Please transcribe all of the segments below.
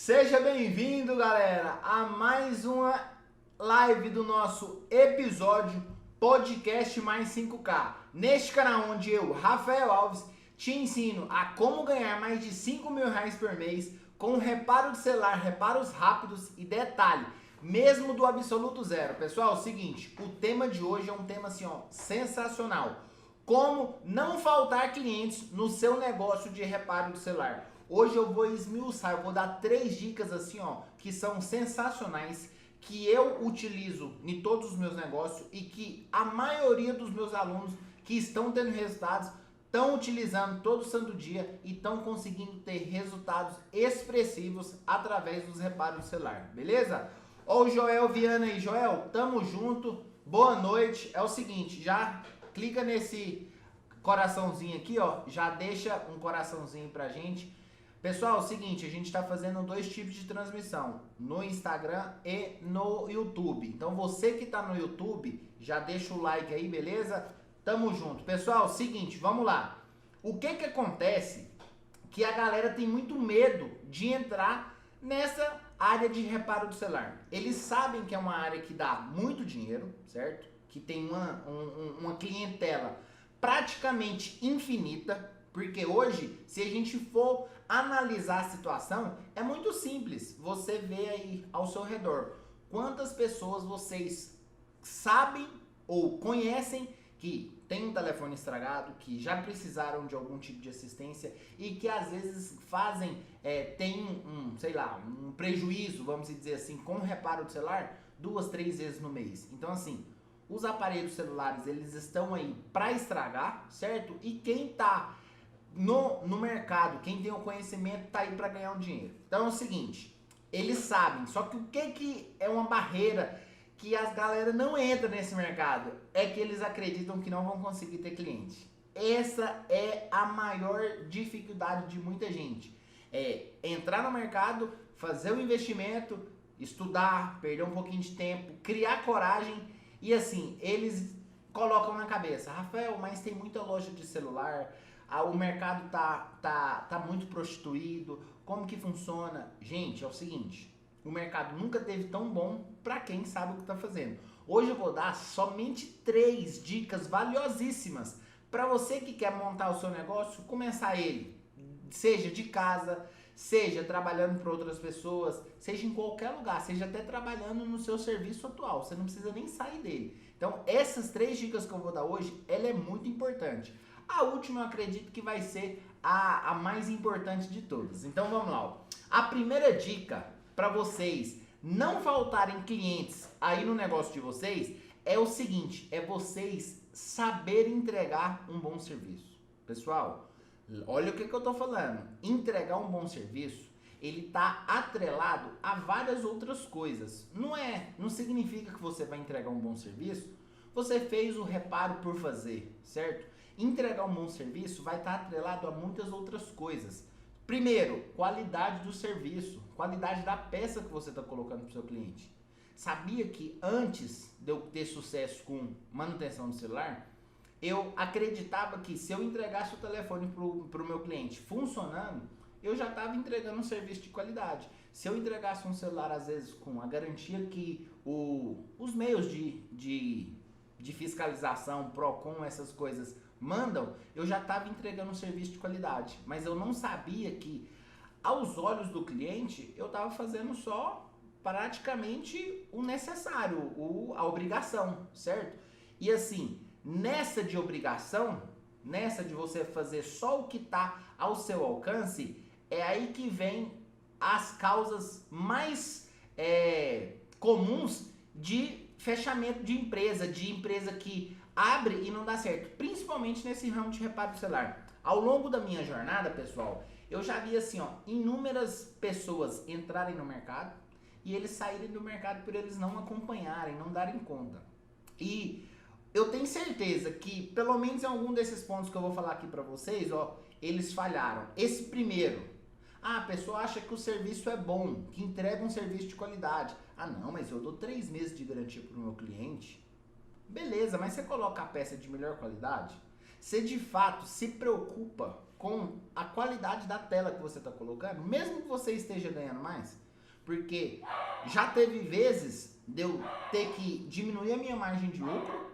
Seja bem-vindo, galera, a mais uma live do nosso episódio Podcast Mais 5K. Neste canal onde eu, Rafael Alves, te ensino a como ganhar mais de R$ 5.000 por mês com reparo de celular, reparos rápidos e detalhe, mesmo do absoluto zero. Pessoal, é o seguinte, o tema de hoje é um tema assim, sensacional. Como não faltar clientes no seu negócio de reparo de celular. Hoje eu vou esmiuçar, eu vou dar 3 dicas assim, que são sensacionais, que eu utilizo em todos os meus negócios e que a maioria dos meus alunos que estão tendo resultados estão utilizando todo santo dia e estão conseguindo ter resultados expressivos através dos reparos do celular, beleza? Ó o Joel Viana aí, Joel, tamo junto, boa noite. É o seguinte, já clica nesse coraçãozinho aqui, já deixa um coraçãozinho pra gente. Pessoal, é o seguinte, a gente está fazendo 2 tipos de transmissão, no Instagram e no YouTube. Então você que está no YouTube, já deixa o like aí, beleza? Tamo junto. Pessoal, é o seguinte, vamos lá. O que acontece que a galera tem muito medo de entrar nessa área de reparo do celular. Eles sabem que é uma área que dá muito dinheiro, certo? Que tem uma clientela praticamente infinita. Porque hoje, se a gente for analisar a situação, é muito simples. Você vê aí ao seu redor quantas pessoas vocês sabem ou conhecem que tem um telefone estragado, que já precisaram de algum tipo de assistência e que às vezes fazem, tem um prejuízo, vamos dizer assim, com o reparo do celular 2, 3 vezes no mês. Então assim, os aparelhos celulares, eles estão aí para estragar, certo? E quem tá no mercado, quem tem o conhecimento tá aí para ganhar um dinheiro. Então é o seguinte, eles sabem, só que o que é uma barreira que as galera não entra nesse mercado? É que eles acreditam que não vão conseguir ter cliente. Essa é a maior dificuldade de muita gente. É entrar no mercado, fazer o investimento, estudar, perder um pouquinho de tempo, criar coragem e assim, eles colocam na cabeça, Rafael, mas tem muita loja de celular, o mercado tá muito prostituído, como que funciona? Gente, é o seguinte, o mercado nunca teve tão bom para quem sabe o que está fazendo. Hoje eu vou dar somente 3 dicas valiosíssimas para você que quer montar o seu negócio, começar ele, seja de casa, seja trabalhando para outras pessoas, seja em qualquer lugar, seja até trabalhando no seu serviço atual, você não precisa nem sair dele. Então essas 3 dicas que eu vou dar hoje, ela é muito importante. A última eu acredito que vai ser a mais importante de todas. Então vamos lá. A primeira dica para vocês não faltarem clientes aí no negócio de vocês é o seguinte, é vocês saberem entregar um bom serviço. Pessoal, olha o que eu tô falando. Entregar um bom serviço, ele tá atrelado a várias outras coisas. Não significa que você vai entregar um bom serviço, você fez o reparo por fazer, certo? Entregar um bom serviço vai estar atrelado a muitas outras coisas. Primeiro, qualidade do serviço, qualidade da peça que você está colocando para o seu cliente. Sabia que antes de eu ter sucesso com manutenção do celular, eu acreditava que se eu entregasse o telefone para o meu cliente funcionando, eu já estava entregando um serviço de qualidade. Se eu entregasse um celular, às vezes, com a garantia que os meios de fiscalização, PROCON, essas coisas mandam, eu já estava entregando um serviço de qualidade. Mas eu não sabia que, aos olhos do cliente, eu estava fazendo só praticamente o necessário, a obrigação, certo? E assim, nessa de obrigação, nessa de você fazer só o que está ao seu alcance, é aí que vem as causas mais comuns de fechamento de empresa que abre e não dá certo, principalmente nesse ramo de reparo de celular. Ao longo da minha jornada, pessoal, eu já vi assim, inúmeras pessoas entrarem no mercado e eles saírem do mercado por eles não acompanharem, não darem conta. E eu tenho certeza que, pelo menos em algum desses pontos que eu vou falar aqui pra vocês, eles falharam. Esse primeiro, a pessoa acha que o serviço é bom, que entrega um serviço de qualidade. Ah não, mas eu dou 3 meses de garantia pro meu cliente. Beleza, mas você coloca a peça de melhor qualidade? Você de fato se preocupa com a qualidade da tela que você está colocando, mesmo que você esteja ganhando mais. Porque já teve vezes de eu ter que diminuir a minha margem de lucro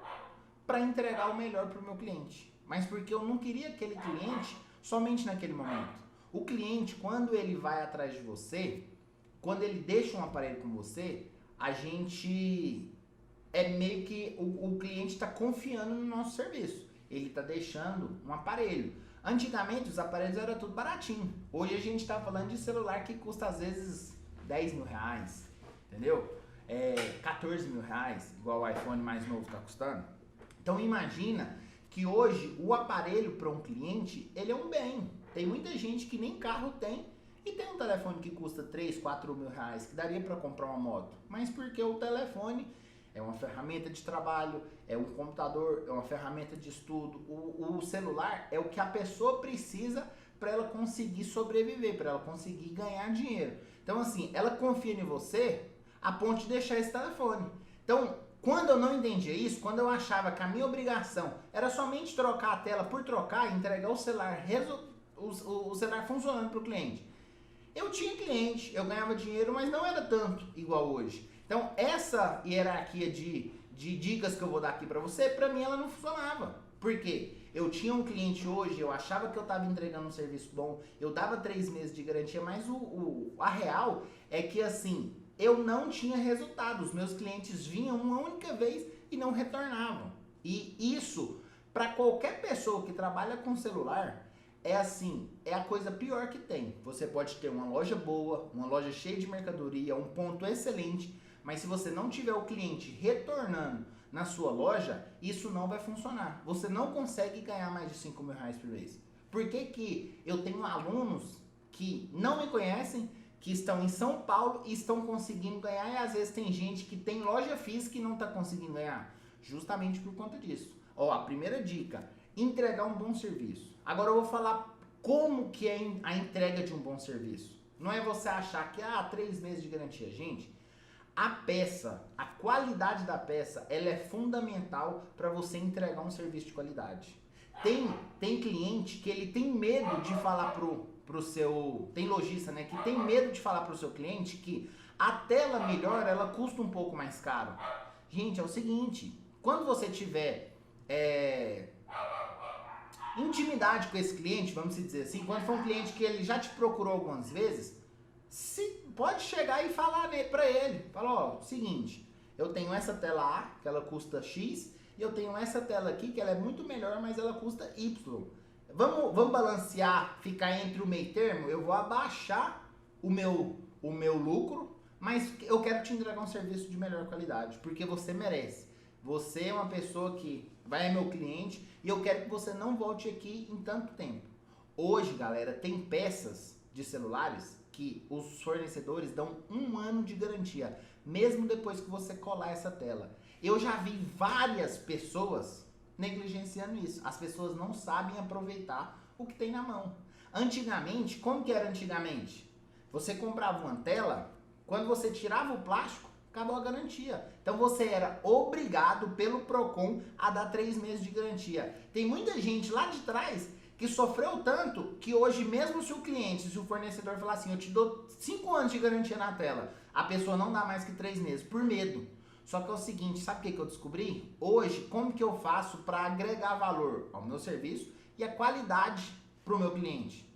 para entregar o melhor para o meu cliente. Mas porque eu não queria aquele cliente somente naquele momento. O cliente, quando ele vai atrás de você, quando ele deixa um aparelho com você, a gente é meio que o cliente está confiando no nosso serviço. Ele está deixando um aparelho. Antigamente os aparelhos eram tudo baratinho. Hoje a gente está falando de celular que custa às vezes 10 mil reais, entendeu? 14 mil reais, igual o iPhone mais novo está custando. Então imagina que hoje o aparelho para um cliente, ele é um bem. Tem muita gente que nem carro tem e tem um telefone que custa 3, 4 mil reais, que daria para comprar uma moto. Mas porque o telefone é uma ferramenta de trabalho, é um computador, é uma ferramenta de estudo. O celular é o que a pessoa precisa para ela conseguir sobreviver, para ela conseguir ganhar dinheiro. Então assim, ela confia em você a ponto de deixar esse telefone. Então, quando eu não entendia isso, quando eu achava que a minha obrigação era somente trocar a tela por trocar e entregar o celular, o celular funcionando para o cliente, eu tinha cliente, eu ganhava dinheiro, mas não era tanto igual hoje. Então, essa hierarquia de dicas que eu vou dar aqui para você, para mim ela não funcionava. Por quê? Eu tinha um cliente hoje, eu achava que eu estava entregando um serviço bom, eu dava 3 meses de garantia, mas a real é que assim, eu não tinha resultado. Os meus clientes vinham uma única vez e não retornavam. E isso, para qualquer pessoa que trabalha com celular, é assim, é a coisa pior que tem. Você pode ter uma loja boa, uma loja cheia de mercadoria, um ponto excelente, mas se você não tiver o cliente retornando na sua loja, isso não vai funcionar. Você não consegue ganhar mais de 5 mil reais por mês. Por que que eu tenho alunos que não me conhecem, que estão em São Paulo e estão conseguindo ganhar, e às vezes tem gente que tem loja física e não está conseguindo ganhar? Justamente por conta disso. Ó, a primeira dica, entregar um bom serviço. Agora eu vou falar como que é a entrega de um bom serviço. Não é você achar que, 3 meses de garantia. Gente, a peça, a qualidade da peça, ela é fundamental para você entregar um serviço de qualidade. Tem cliente que ele tem medo de falar pro seu... Tem lojista, né, que tem medo de falar pro seu cliente que a tela melhor, ela custa um pouco mais caro. Gente, é o seguinte, quando você tiver intimidade com esse cliente, vamos dizer assim, quando for um cliente que ele já te procurou algumas vezes, pode chegar e falar pra ele, fala, seguinte, eu tenho essa tela A, que ela custa X, e eu tenho essa tela aqui, que ela é muito melhor, mas ela custa Y. Vamos balancear, ficar entre o meio termo, eu vou abaixar o meu lucro, mas eu quero te entregar um serviço de melhor qualidade, porque você merece. Você é uma pessoa que vai meu cliente e eu quero que você não volte aqui em tanto tempo. Hoje, galera, tem peças de celulares que os fornecedores dão 1 ano de garantia, mesmo depois que você colar essa tela. Eu já vi várias pessoas negligenciando isso. As pessoas não sabem aproveitar o que tem na mão. Antigamente, como que era antigamente? Você comprava uma tela, quando você tirava o plástico, acabou a garantia. Então você era obrigado pelo Procon a dar 3 meses de garantia. Tem muita gente lá de trás que sofreu tanto que hoje, mesmo se o cliente, se o fornecedor falar assim, eu te dou 5 anos de garantia na tela, a pessoa não dá mais que 3 meses, por medo. Só que é o seguinte, sabe o que eu descobri? Hoje, como que eu faço para agregar valor ao meu serviço e a qualidade para o meu cliente?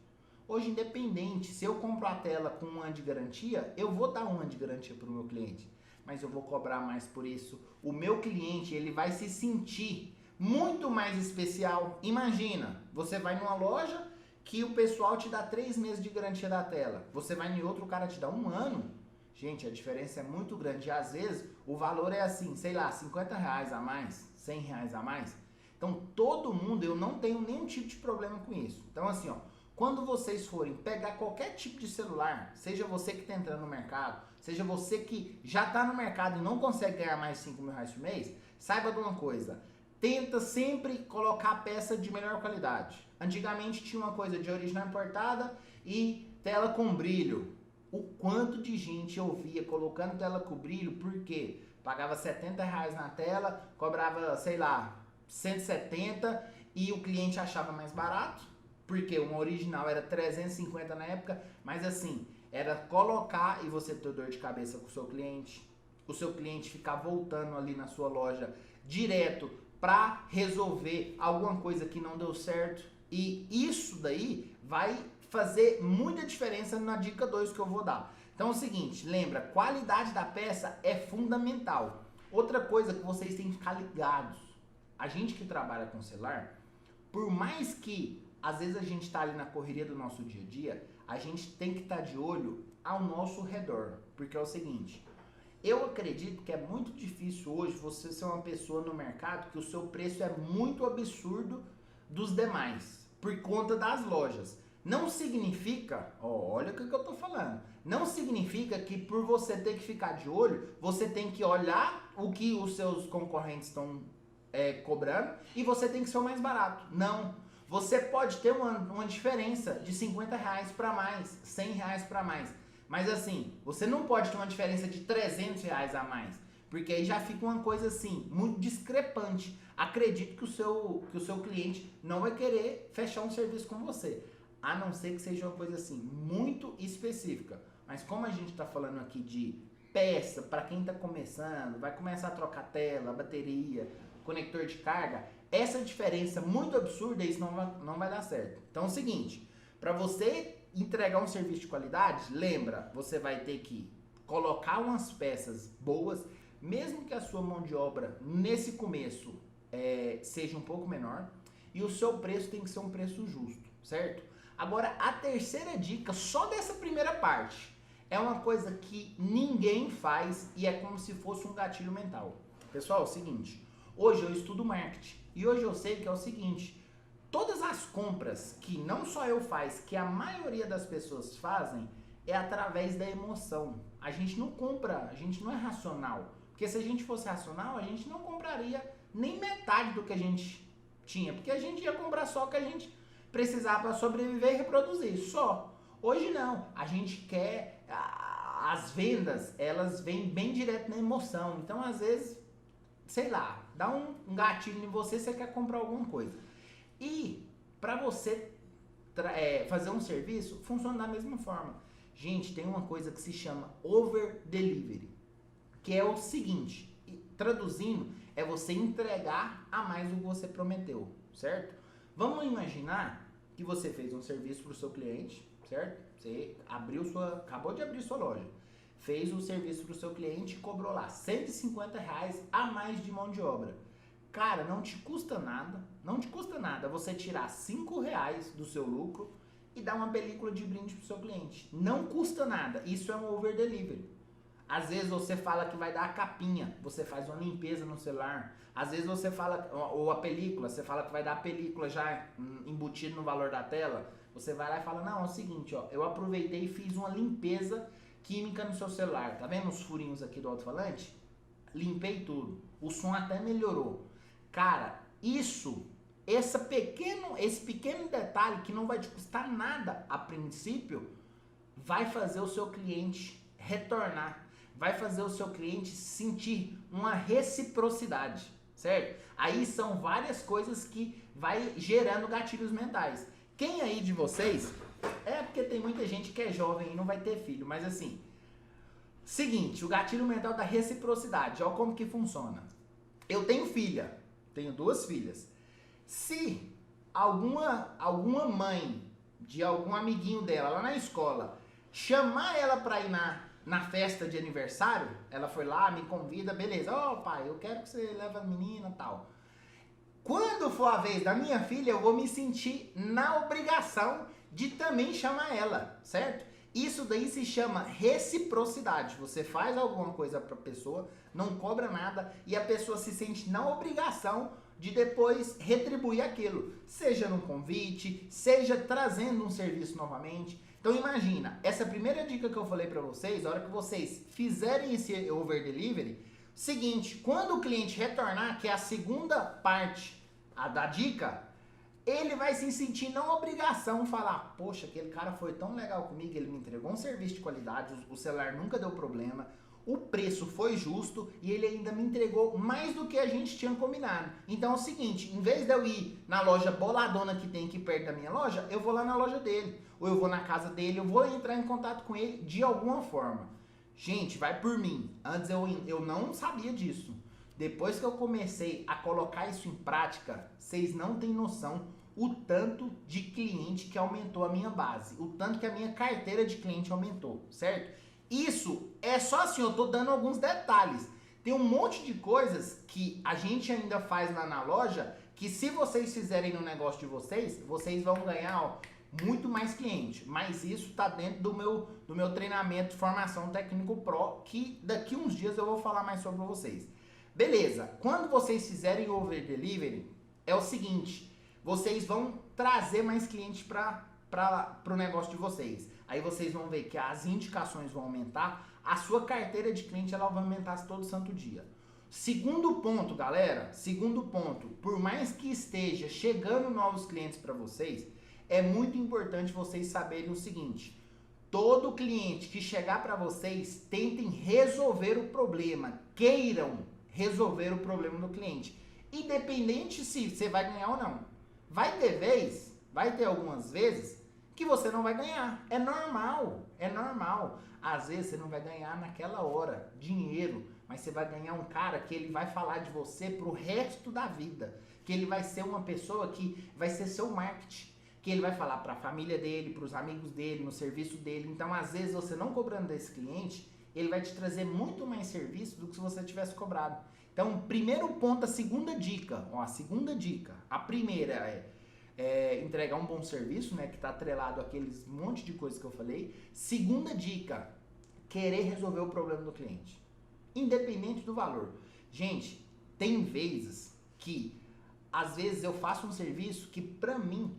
Hoje, independente, se eu compro a tela com 1 ano de garantia, eu vou dar 1 ano de garantia para o meu cliente, mas eu vou cobrar mais por isso. O meu cliente, ele vai se sentir muito mais especial. Imagina, você vai numa loja que o pessoal te dá 3 meses de garantia da tela. Você vai em outro, o cara te dá 1 ano. Gente, a diferença é muito grande. E às vezes o valor é assim, sei lá, 50 reais a mais, 100 reais a mais. Então todo mundo, eu não tenho nenhum tipo de problema com isso. Então assim, quando vocês forem pegar qualquer tipo de celular, seja você que está entrando no mercado, seja você que já está no mercado e não consegue ganhar mais de 5 mil reais por mês, saiba de uma coisa, tenta sempre colocar peça de melhor qualidade. Antigamente tinha uma coisa de original importada e tela com brilho. O quanto de gente eu via colocando tela com brilho, porque pagava 70 reais na tela, cobrava, sei lá, 170 e o cliente achava mais barato. porque uma original era 350 na época, mas assim, era colocar e você ter dor de cabeça com o seu cliente ficar voltando ali na sua loja direto para resolver alguma coisa que não deu certo. E isso daí vai fazer muita diferença na dica 2 que eu vou dar. Então é o seguinte, lembra, qualidade da peça é fundamental. Outra coisa que vocês têm que ficar ligados, a gente que trabalha com celular, por mais que às vezes a gente está ali na correria do nosso dia a dia, a gente tem que estar de olho ao nosso redor. Porque é o seguinte, eu acredito que é muito difícil hoje você ser uma pessoa no mercado que o seu preço é muito absurdo dos demais, por conta das lojas. Não significa, olha o que eu tô falando, não significa que por você ter que ficar de olho, você tem que olhar o que os seus concorrentes estão cobrando e você tem que ser o mais barato. Não, você pode ter uma diferença de 50 reais para mais, 100 reais para mais, mas assim, você não pode ter uma diferença de 300 reais a mais, porque aí já fica uma coisa assim, muito discrepante. Acredito que o seu cliente não vai querer fechar um serviço com você, a não ser que seja uma coisa assim, muito específica. Mas como a gente está falando aqui de peça, para quem está começando, vai começar a trocar tela, bateria, conector de carga, essa diferença muito absurda, isso não vai dar certo. Então é o seguinte, para você entregar um serviço de qualidade, lembra, você vai ter que colocar umas peças boas, mesmo que a sua mão de obra nesse começo seja um pouco menor, e o seu preço tem que ser um preço justo, certo? Agora, a terceira dica, só dessa primeira parte, é uma coisa que ninguém faz e é como se fosse um gatilho mental. Pessoal, é o seguinte, hoje eu estudo marketing e hoje eu sei que é o seguinte, todas as compras que não só eu faço, que a maioria das pessoas fazem, é através da emoção. A gente não compra, a gente não é racional. Porque se a gente fosse racional, a gente não compraria nem metade do que a gente tinha. Porque a gente ia comprar só o que a gente precisava para sobreviver e reproduzir, só. Hoje não, a gente quer, as vendas, elas vêm bem direto na emoção. Então, às vezes, sei lá, dá um gatilho em você, você quer comprar alguma coisa. E para você fazer um serviço, funciona da mesma forma. Gente, tem uma coisa que se chama over delivery, que é o seguinte, traduzindo, é você entregar a mais do que você prometeu, certo? Vamos imaginar que você fez um serviço para o seu cliente, certo? Você acabou de abrir sua loja, fez um serviço para o seu cliente e cobrou lá R$150 a mais de mão de obra. Cara, não te custa nada você tirar R$5 do seu lucro e dar uma película de brinde pro seu cliente. Não custa nada, isso é um over delivery. Às vezes você fala que vai dar a capinha, você faz uma limpeza no celular. Às vezes você fala, ou a película, você fala que vai dar a película já embutida no valor da tela. Você vai lá e fala, não, é o seguinte, ó, eu aproveitei e fiz uma limpeza química no seu celular. Tá vendo os furinhos aqui do alto-falante? Limpei tudo, o som até melhorou. Cara, esse pequeno detalhe que não vai te custar nada a princípio, vai fazer o seu cliente retornar, vai fazer o seu cliente sentir uma reciprocidade, certo? Aí são várias coisas que vai gerando gatilhos mentais. Quem aí de vocês, porque tem muita gente que é jovem e não vai ter filho, mas assim, seguinte, o gatilho mental da reciprocidade, olha como que funciona. Eu tenho filha, tenho 2 filhas. Se alguma mãe de algum amiguinho dela lá na escola chamar ela pra ir na festa de aniversário, ela foi lá, me convida, beleza, pai, eu quero que você leve a menina e tal. Quando for a vez da minha filha, eu vou me sentir na obrigação de também chamar ela, certo? Isso daí se chama reciprocidade. Você faz alguma coisa pra pessoa, não cobra nada e a pessoa se sente na obrigação de depois retribuir aquilo, seja num convite, seja trazendo um serviço novamente. Então imagina, essa primeira dica que eu falei pra vocês, a hora que vocês fizerem esse over delivery, seguinte, quando o cliente retornar, que é a segunda parte da dica, ele vai se sentir na obrigação de falar, poxa, aquele cara foi tão legal comigo, ele me entregou um serviço de qualidade, o celular nunca deu problema, o preço foi justo e ele ainda me entregou mais do que a gente tinha combinado. Então é o seguinte, em vez de eu ir na loja boladona que tem aqui perto da minha loja, eu vou lá na loja dele, ou eu vou na casa dele, eu vou entrar em contato com ele de alguma forma. Gente, vai por mim. Antes eu não sabia disso. Depois que eu comecei a colocar isso em prática, vocês não têm noção o tanto de cliente que aumentou a minha base, o tanto que a minha carteira de cliente aumentou, certo? Isso é só assim, eu tô dando alguns detalhes. Tem um monte de coisas que a gente ainda faz lá na loja, que se vocês fizerem no negócio de vocês, vocês vão ganhar, ó, muito mais cliente. Mas isso tá dentro do meu treinamento de formação técnico pro, que daqui uns dias eu vou falar mais sobre vocês. Beleza, quando vocês fizerem over delivery, é o seguinte, vocês vão trazer mais clientes para o negócio de vocês. Aí vocês vão ver que as indicações vão aumentar, a sua carteira de cliente ela vai aumentar todo santo dia. Segundo ponto, galera, segundo ponto, por mais que esteja chegando novos clientes para vocês, é muito importante vocês saberem o seguinte: todo cliente que chegar para vocês, tentem resolver o problema, queiram resolver o problema do cliente, independente se você vai ganhar ou não. Vai ter vez, vai ter algumas vezes que você não vai ganhar. É normal, é normal. Às vezes você não vai ganhar naquela hora dinheiro, mas você vai ganhar um cara que ele vai falar de você pro resto da vida, que ele vai ser uma pessoa que vai ser seu marketing, que ele vai falar para a família dele, para os amigos dele, no serviço dele. Então, às vezes, você não cobrando desse cliente, ele vai te trazer muito mais serviço do que se você tivesse cobrado. Então, primeiro ponto, a segunda dica. Ó, a segunda dica. A primeira é entregar um bom serviço, né? Que está atrelado àqueles monte de coisas que eu falei. Segunda dica, querer resolver o problema do cliente. Independente do valor. Gente, tem vezes que, às vezes, eu faço um serviço que, pra mim,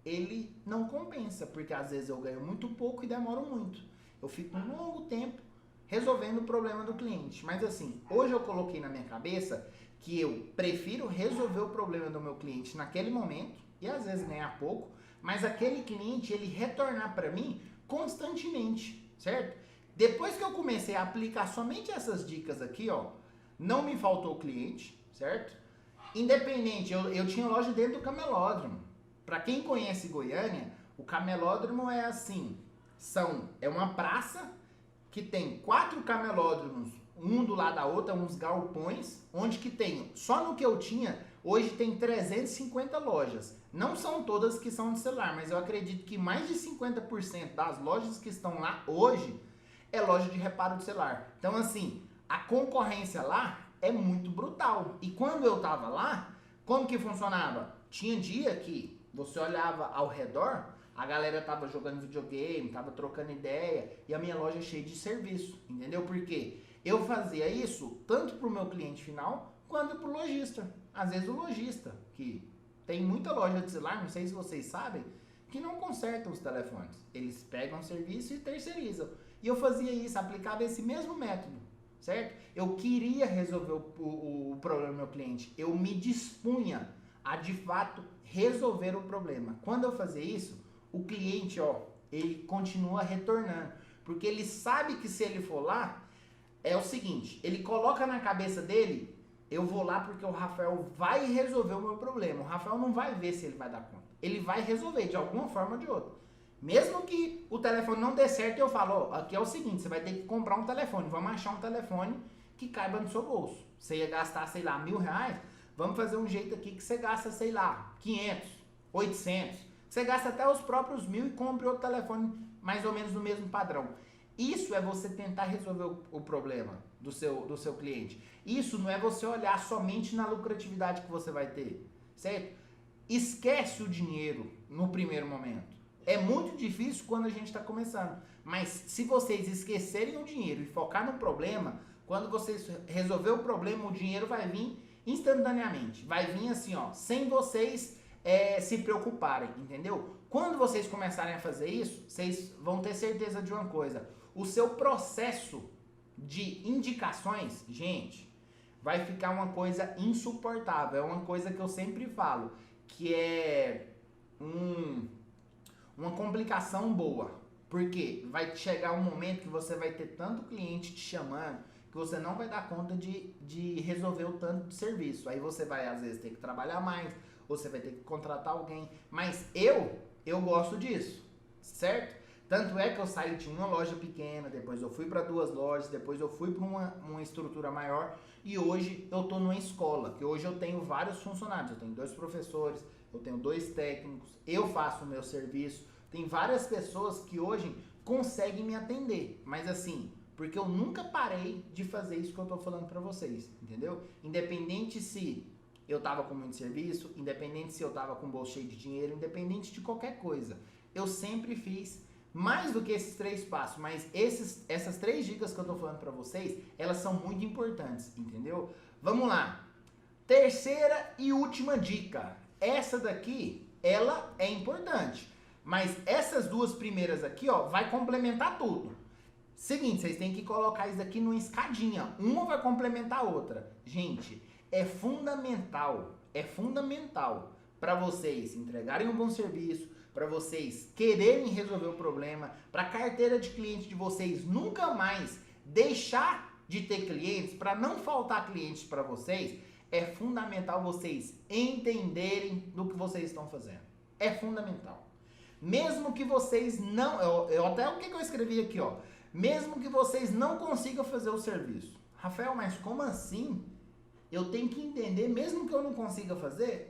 ele não compensa. Porque, às vezes, eu ganho muito pouco e demoro muito. Eu fico um longo tempo resolvendo o problema do cliente. Mas assim, hoje eu coloquei na minha cabeça que eu prefiro resolver o problema do meu cliente naquele momento, e às vezes ganhar pouco, mas aquele cliente, ele retornar para mim constantemente, certo? Depois que eu comecei a aplicar somente essas dicas aqui, ó, não me faltou cliente, certo? Independente, eu tinha loja dentro do camelódromo. Para quem conhece Goiânia, o camelódromo é assim, é uma praça que tem 4 camelódromos, um do lado da outra, uns galpões, onde que tem, só no que eu tinha, hoje tem 350 lojas. Não são todas que são de celular, mas eu acredito que mais de 50% das lojas que estão lá hoje é loja de reparo de celular. Então, assim, a concorrência lá é muito brutal. E quando eu tava lá, como que funcionava? Tinha dia que você olhava ao redor, a galera tava jogando videogame, tava trocando ideia, e a minha loja é cheia de serviço, entendeu? Porque eu fazia isso tanto pro meu cliente final, quanto pro lojista. Às vezes o lojista, que tem muita loja de celular, não sei se vocês sabem, que não consertam os telefones. Eles pegam o serviço e terceirizam. E eu fazia isso, aplicava esse mesmo método, certo? Eu queria resolver o problema do meu cliente. Eu me dispunha a, de fato, resolver o problema. Quando eu fazia isso, o cliente, ó, ele continua retornando. Porque ele sabe que se ele for lá, é o seguinte, ele coloca na cabeça dele, eu vou lá porque o Rafael vai resolver o meu problema. O Rafael não vai ver se ele vai dar conta. Ele vai resolver de alguma forma ou de outra. Mesmo que o telefone não dê certo, eu falo, ó, aqui é o seguinte, você vai ter que comprar um telefone. Vamos achar um telefone que caiba no seu bolso. Você ia gastar, sei lá, R$1.000, vamos fazer um jeito aqui que você gasta, sei lá, 500, 800. Você gasta até os próprios 1.000 e compre outro telefone mais ou menos do mesmo padrão. Isso é você tentar resolver o problema do seu cliente. Isso não é você olhar somente na lucratividade que você vai ter, certo? Esquece o dinheiro no primeiro momento. É muito difícil quando a gente está começando. Mas se vocês esquecerem o dinheiro e focar no problema, quando vocês resolver o problema, o dinheiro vai vir instantaneamente. Vai vir assim, ó, sem vocês se preocuparem, entendeu? Quando vocês começarem a fazer isso, vocês vão ter certeza de uma coisa. O seu processo de indicações, gente, vai ficar uma coisa insuportável. É uma coisa que eu sempre falo, que é uma complicação boa. Porque vai chegar um momento que você vai ter tanto cliente te chamando, que você não vai dar conta de resolver o tanto de serviço. Aí você vai, às vezes, ter que trabalhar mais, ou você vai ter que contratar alguém. Mas eu gosto disso, certo? Tanto é que eu saí de uma loja pequena, depois eu fui para 2 lojas, depois eu fui para uma estrutura maior e hoje eu tô numa escola, que hoje eu tenho vários funcionários, eu tenho 2 professores, eu tenho 2 técnicos, eu faço o meu serviço, tem várias pessoas que hoje conseguem me atender, mas assim, porque eu nunca parei de fazer isso que eu tô falando para vocês, entendeu? Independente se eu tava com muito serviço, independente se eu tava com o bolso cheio de dinheiro, independente de qualquer coisa, eu sempre fiz mais do que esses 3 passos, mas essas 3 dicas que eu tô falando pra vocês, elas são muito importantes, entendeu? Vamos lá. Terceira e última dica. Essa daqui, ela é importante, mas essas 2 primeiras aqui, ó, vai complementar tudo. Seguinte, vocês têm que colocar isso aqui numa escadinha. Uma vai complementar a outra. Gente, é fundamental para vocês entregarem um bom serviço, para vocês quererem resolver o problema, para a carteira de cliente de vocês nunca mais deixar de ter clientes, para não faltar clientes para vocês, é fundamental vocês entenderem do que vocês estão fazendo. É fundamental. Mesmo que vocês não... até o que eu escrevi aqui, ó. Mesmo que vocês não consigam fazer o serviço. Rafael, mas como assim? Eu tenho que entender, mesmo que eu não consiga fazer?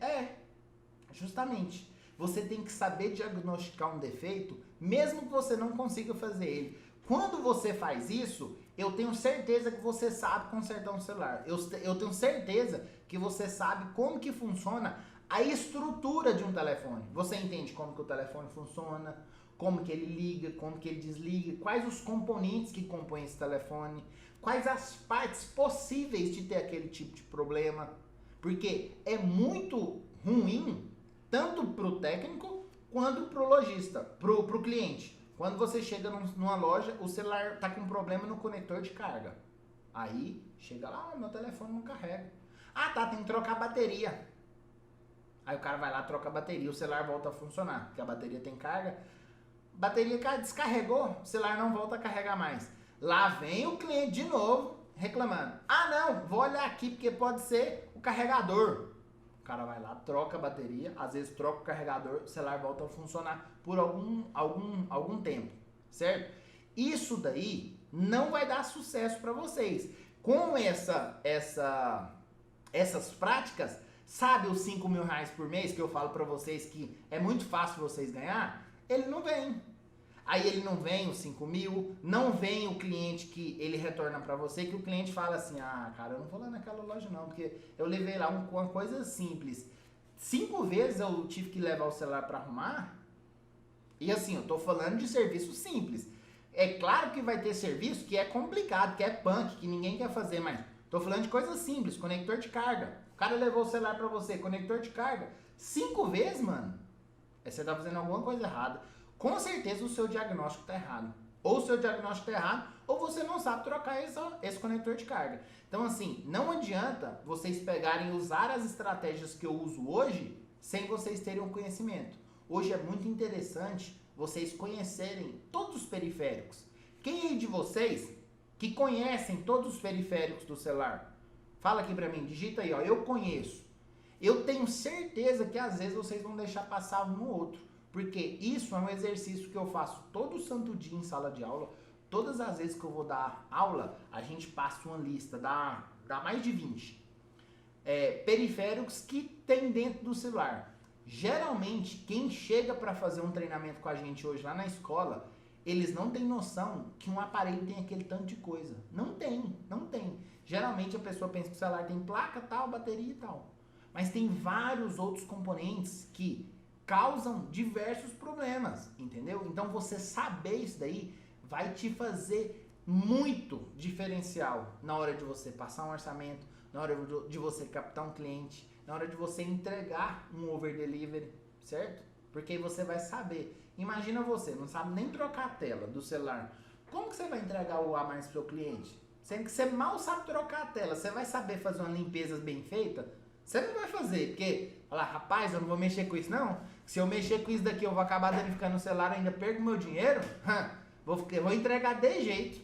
Justamente. Você tem que saber diagnosticar um defeito, mesmo que você não consiga fazer ele. Quando você faz isso, eu tenho certeza que você sabe consertar um celular. Eu tenho certeza que você sabe como que funciona a estrutura de um telefone. Você entende como que o telefone funciona, como que ele liga, como que ele desliga, quais os componentes que compõem esse telefone, quais as partes possíveis de ter aquele tipo de problema. Porque é muito ruim tanto para o técnico quanto para o lojista, para o cliente. Quando você chega numa loja, o celular está com problema no conector de carga. Aí, chega lá, meu telefone não carrega. Ah, tá, tem que trocar a bateria. Aí o cara vai lá, troca a bateria, o celular volta a funcionar, porque a bateria tem carga. Bateria descarregou, o celular não volta a carregar mais. Lá vem o cliente de novo, reclamando. Ah, não, vou olhar aqui, porque pode ser o carregador. O cara vai lá, troca a bateria, às vezes troca o carregador, o celular volta a funcionar por algum tempo, certo? Isso daí não vai dar sucesso para vocês. Com essas práticas, sabe os 5 mil reais por mês que eu falo para vocês que é muito fácil vocês ganhar? Ele não vem. Aí ele não vem os 5 mil, não vem o cliente que ele retorna para você, que o cliente fala assim, ah, cara, eu não vou lá naquela loja não, porque eu levei lá uma coisa simples. 5 vezes eu tive que levar o celular para arrumar, e assim, eu tô falando de serviço simples. É claro que vai ter serviço que é complicado, que é punk, que ninguém quer fazer, mas tô falando de coisas simples, conector de carga. O cara levou o celular para você, conector de carga, 5 vezes, mano, você tá fazendo alguma coisa errada. Com certeza o seu diagnóstico está errado. Ou o seu diagnóstico está errado, ou você não sabe trocar esse conector de carga. Então, assim, não adianta vocês pegarem e usar as estratégias que eu uso hoje sem vocês terem um conhecimento. Hoje é muito interessante vocês conhecerem todos os periféricos. Quem aí de vocês que conhecem todos os periféricos do celular? Fala aqui pra mim, digita aí, ó, eu conheço. Eu tenho certeza que às vezes vocês vão deixar passar um ou outro. Porque isso é um exercício que eu faço todo santo dia em sala de aula. Todas as vezes que eu vou dar aula, a gente passa uma lista, dá mais de 20 periféricos que tem dentro do celular. Geralmente, quem chega para fazer um treinamento com a gente hoje lá na escola, eles não têm noção que um aparelho tem aquele tanto de coisa. Não tem. Geralmente a pessoa pensa que o celular tem placa, tal, bateria e tal. Mas tem vários outros componentes que causam diversos problemas, entendeu? Então você saber isso daí vai te fazer muito diferencial na hora de você passar um orçamento, na hora de você captar um cliente, na hora de você entregar um over delivery, certo? Porque aí você vai saber. Imagina você, não sabe nem trocar a tela do celular. Como que você vai entregar o A mais pro seu cliente? Sendo que você mal sabe trocar a tela, você vai saber fazer uma limpeza bem feita? Você não vai fazer, porque, olha lá, rapaz, eu não vou mexer com isso não. Se eu mexer com isso daqui, eu vou acabar danificando o celular, ainda perco meu dinheiro. Vou entregar de jeito.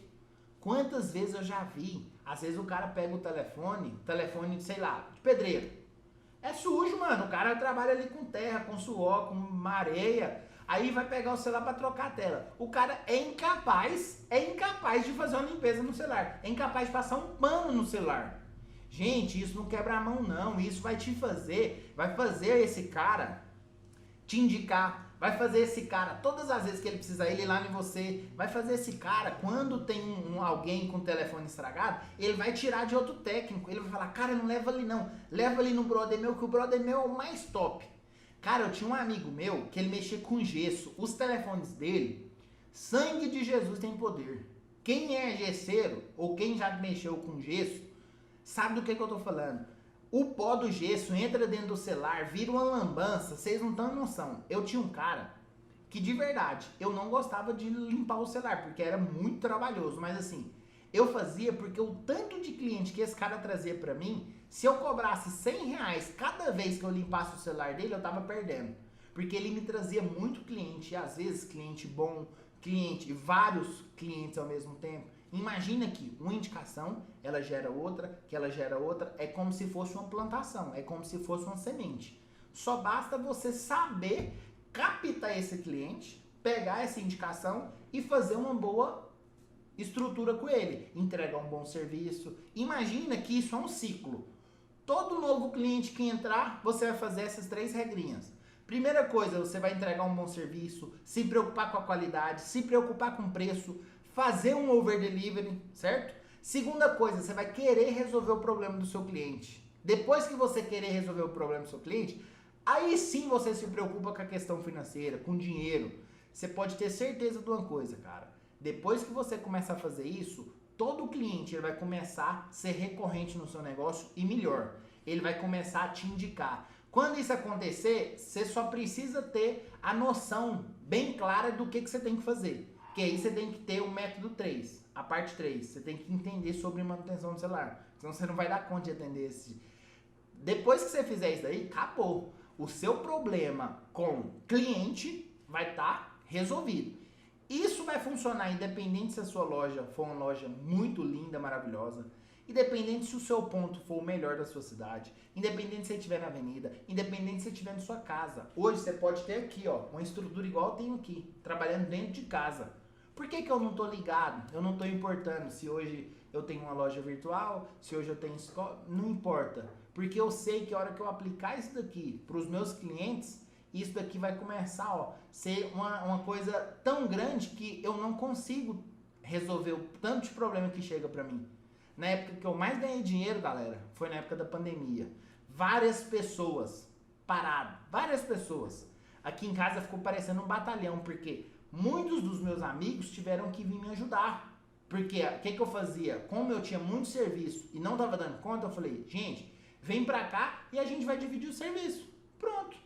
Quantas vezes eu já vi, às vezes o cara pega o telefone, sei lá, de pedreiro. É sujo, mano, o cara trabalha ali com terra, com suor, com areia, aí vai pegar o celular pra trocar a tela. O cara é incapaz de fazer uma limpeza no celular, é incapaz de passar um pano no celular. Gente, isso não quebra a mão não, isso vai fazer esse cara te indicar, vai fazer esse cara, todas as vezes que ele precisar ir lá em você, vai fazer esse cara, quando tem alguém com o telefone estragado, ele vai tirar de outro técnico, ele vai falar, cara, não leva ali não, leva ali no brother meu, que o brother meu é o mais top. Cara, eu tinha um amigo meu que ele mexia com gesso, os telefones dele, sangue de Jesus tem poder. Quem é gesseiro, ou quem já mexeu com gesso, sabe do que eu tô falando. O pó do gesso entra dentro do celular, vira uma lambança, vocês não têm noção. Eu tinha um cara que de verdade, eu não gostava de limpar o celular, porque era muito trabalhoso, mas assim, eu fazia porque o tanto de cliente que esse cara trazia pra mim, se eu cobrasse R$100 cada vez que eu limpasse o celular dele, eu tava perdendo. Porque ele me trazia muito cliente, e às vezes cliente bom, vários clientes ao mesmo tempo. Imagina que uma indicação, ela gera outra, que ela gera outra, é como se fosse uma plantação, é como se fosse uma semente. Só basta você saber captar esse cliente, pegar essa indicação e fazer uma boa estrutura com ele, entregar um bom serviço. Imagina que isso é um ciclo. Todo novo cliente que entrar, você vai fazer essas 3 regrinhas. Primeira coisa, você vai entregar um bom serviço, se preocupar com a qualidade, se preocupar com o preço, fazer um over delivery, certo? Segunda coisa, você vai querer resolver o problema do seu cliente. Depois que você querer resolver o problema do seu cliente, aí sim você se preocupa com a questão financeira, com dinheiro. Você pode ter certeza de uma coisa, cara. Depois que você começa a fazer isso, todo cliente ele vai começar a ser recorrente no seu negócio e melhor, ele vai começar a te indicar. Quando isso acontecer, você só precisa ter a noção bem clara do que você tem que fazer. Porque aí você tem que ter o método 3, a parte 3. Você tem que entender sobre manutenção do celular. Senão você não vai dar conta de atender esse. Depois que você fizer isso daí, acabou. O seu problema com cliente vai estar resolvido. Isso vai funcionar independente se a sua loja for uma loja muito linda, maravilhosa. Independente se o seu ponto for o melhor da sua cidade, independente se você estiver na avenida, independente se você estiver na sua casa. Hoje você pode ter aqui, ó, uma estrutura igual eu tenho aqui, trabalhando dentro de casa. Por que eu não tô ligado? Eu não tô importando se hoje eu tenho uma loja virtual, se hoje eu tenho escola, não importa. Porque eu sei que a hora que eu aplicar isso daqui para os meus clientes, isso daqui vai começar, ó, ser uma coisa tão grande que eu não consigo resolver o tanto de problema que chega para mim. Na época que eu mais ganhei dinheiro, galera, foi na época da pandemia. Várias pessoas paradas, várias pessoas. Aqui em casa ficou parecendo um batalhão, porque muitos dos meus amigos tiveram que vir me ajudar. Porque o que eu fazia? Como eu tinha muito serviço e não estava dando conta, eu falei, gente, vem pra cá e a gente vai dividir o serviço. Pronto.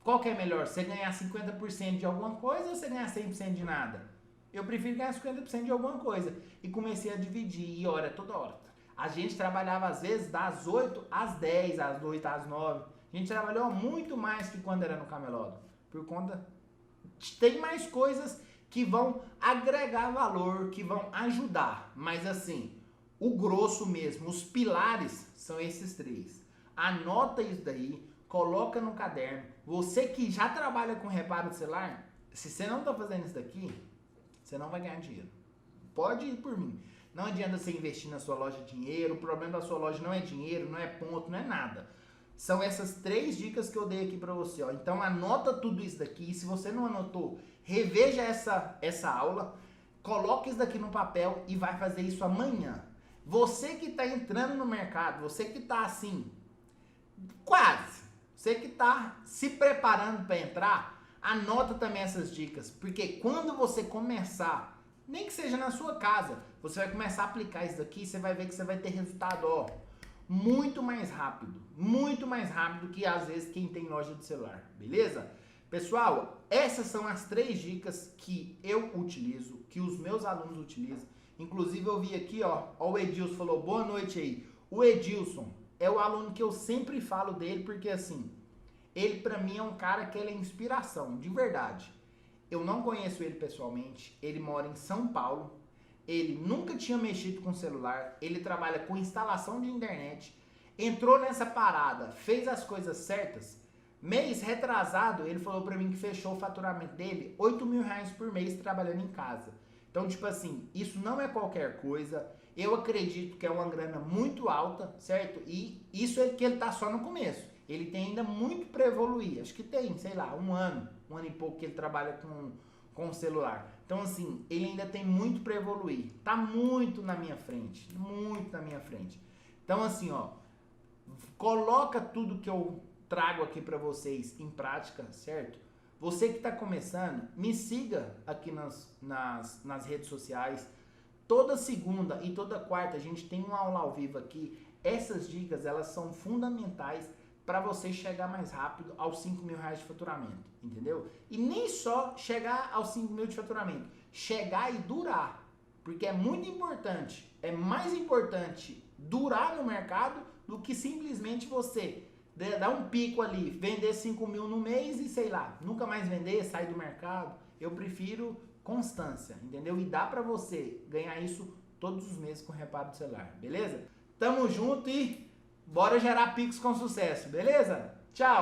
Qual que é melhor? Você ganhar 50% de alguma coisa ou você ganhar 100% de nada? Eu prefiro ganhar 50% de alguma coisa. E comecei a dividir, e hora, toda hora. A gente trabalhava às vezes das 8 às 10, às 8 às 9. A gente trabalhou muito mais que quando era no camelódromo. Por conta... Tem mais coisas que vão agregar valor, que vão ajudar. Mas assim, o grosso mesmo, os pilares são esses 3. Anota isso daí, coloca no caderno. Você que já trabalha com reparo de celular, se você não está fazendo isso daqui, você não vai ganhar dinheiro. Pode ir por mim. Não adianta você investir na sua loja dinheiro. O problema da sua loja não é dinheiro, não é ponto, não é nada. São essas 3 dicas que eu dei aqui pra você, ó. Então anota tudo isso daqui. Se você não anotou, reveja essa aula. Coloque isso daqui no papel e vai fazer isso amanhã. Você que tá entrando no mercado, você que tá assim, quase. Você que tá se preparando para entrar, anota também essas dicas. Porque quando você começar, nem que seja na sua casa, você vai começar a aplicar isso daqui, você vai ver que você vai ter resultado, ó, muito mais rápido que às vezes quem tem loja de celular, beleza? Pessoal, essas são as 3 dicas que eu utilizo, que os meus alunos utilizam. Inclusive eu vi aqui, ó o Edilson falou, boa noite aí. O Edilson é o aluno que eu sempre falo dele, porque assim, ele pra mim é um cara que ele é inspiração, de verdade. Eu não conheço ele pessoalmente, ele mora em São Paulo, ele nunca tinha mexido com celular, ele trabalha com instalação de internet, entrou nessa parada, fez as coisas certas. Mês retrasado, ele falou pra mim que fechou o faturamento dele, R$ 8.000 por mês trabalhando em casa. Então, tipo assim, isso não é qualquer coisa. Eu acredito que é uma grana muito alta, certo? E isso é que ele tá só no começo. Ele tem ainda muito pra evoluir. Acho que tem, sei lá, um ano e pouco que ele trabalha com o celular. Então, assim, ele ainda tem muito pra evoluir. Tá muito na minha frente. Muito na minha frente. Então, assim, ó, coloca tudo que eu trago aqui pra vocês em prática, certo? Você que está começando, me siga aqui nas redes sociais. Toda segunda e toda quarta a gente tem uma aula ao vivo aqui. Essas dicas, elas são fundamentais para você chegar mais rápido aos R$ 5.000 de faturamento, entendeu? E nem só chegar aos 5.000 de faturamento, chegar e durar. Porque é muito importante, é mais importante durar no mercado do que simplesmente você dar um pico ali, vender 5.000 no mês e sei lá, nunca mais vender, sair do mercado. Eu prefiro constância, entendeu? E dá pra você ganhar isso todos os meses com reparo de celular, beleza? Tamo junto e bora gerar picos com sucesso, beleza? Tchau!